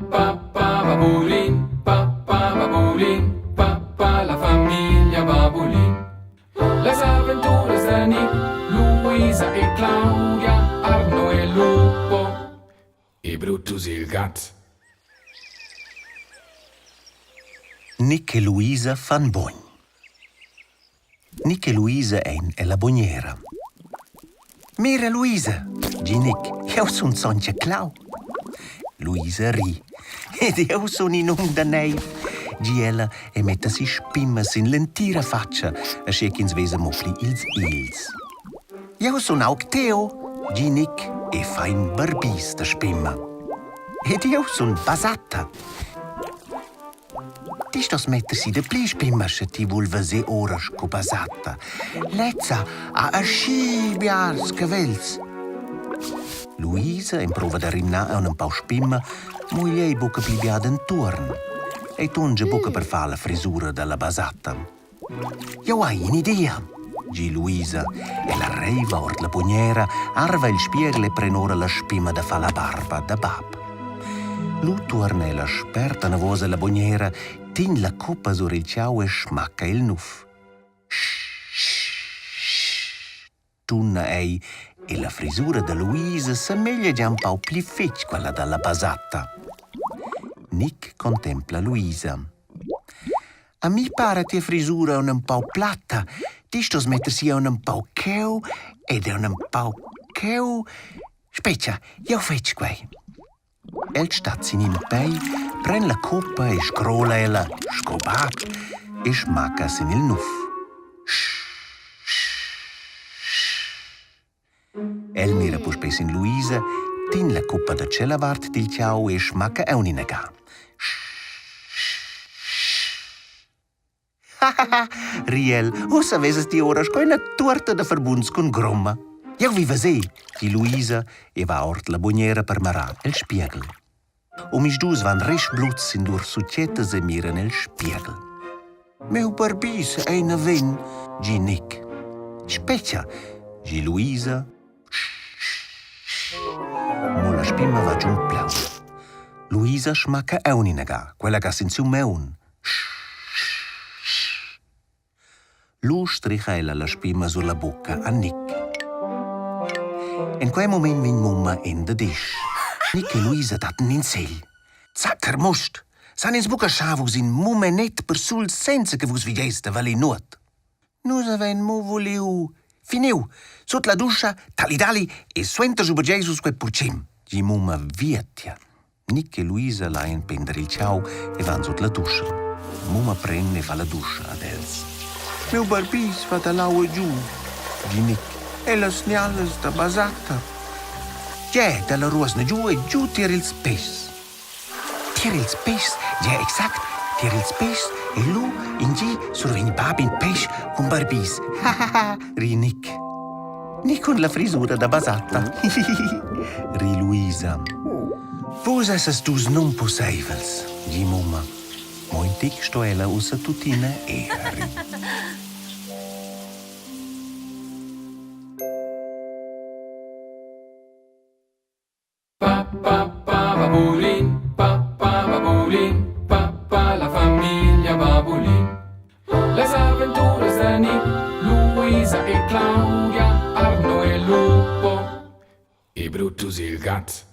Babulin, papà, la famiglia Babulin. Les aventuras de Nick, Luisa e Claudia, Arno e Lupo e Brutus il gat. Nick e Luisa fan bogn. Nick e Luisa ein e la bogniera. Mira Luisa, gi Nick, io son Sonja Clau. Luisa ri. Ed io son in da neiv. Gi ella e metta si spimmas in l'entira faccia, asce ch'ins vesa mofli ils ils. Io son auch Theo, gi Nick, e fa in barbis da spimma. Ed io son Basatta. Ti stos mettersi de pli spimma se ti vulva se ora sco Basatta. Lezza a schi biars cavels. Luisa, in prova da rimna a un pau spimma, moglie e bocca plibiada in turn. E tunge bocca per fare la frisura della Basatta. Io hai un'idea, gi Luisa, e la reiva ort la pugniera, arva il spiegel e prenora la spimma da fa la barba da bab. Lu torna e la sperta navosa la bugniera, tin la coppa sur il ciao e smacca il nuff. Tunna ei, e la frisura da Luisa s'ammeglia già un po' più fitch quella della Basatta. Nick contempla Luisa. A mi pare tia frisura un po' platta, ti sto smettersi un po' cheu ed un po' cheu. Speccia, io fetch quei. El stat in pei, pren la coppa e scrolla ella, scobat, e smacca sin il nuff. El mira pus pes in Luisa, tin la coppa da celavart dil ciao e smacca euninaga. Riel, o saveses ti ora sco una torta da verbunds con gromma. Io viva sì, di Luisa e va ort la bugniera per marà il spiegel. Mis dus van resch blutz in dur succettas e mira nel spiegel. Meu barbis è na ven, gi Nick. Speccia, gi Luisa. Mo la spimma va giù un plau. Luisa smacca euninaga, quella che senza un meun. Lu stricha ella la spimma sulla bocca a Nick. In quel moment vin mumma in de dish. Nick e Luisa datten in segl. Zacker must, san ins buca schavus in mumme net per sul senza che vus vidies da vali nuot. Nus aven mu voleu. Finiu, sot la duscia, talidali e suenter super Jesus quel purcim. Gi mumma vietia. Nick e Luisa laien pender il ciao e van sot la duscia. Mumma prende e fa la duscia ad els. Meu barbis va da lau e giù, gi Nick. E la snialles da Basatta. Già, dalla ruosna giù e giù tira il spes. Tira il spes, già, exact, tira il spes e lu in gi surveni babi in pes con barbis. Ri Nick. Nick con la frisura da Basatta. Ri Luisa. Vos esses dus non possibels, gi mumma. Mo in tic sto ella usa tutina e ri. Babulin, papà, la famiglia Babulin. Les aventuras de Nick, Luisa e Claudia, Arno e Lupo e Brutus il gat.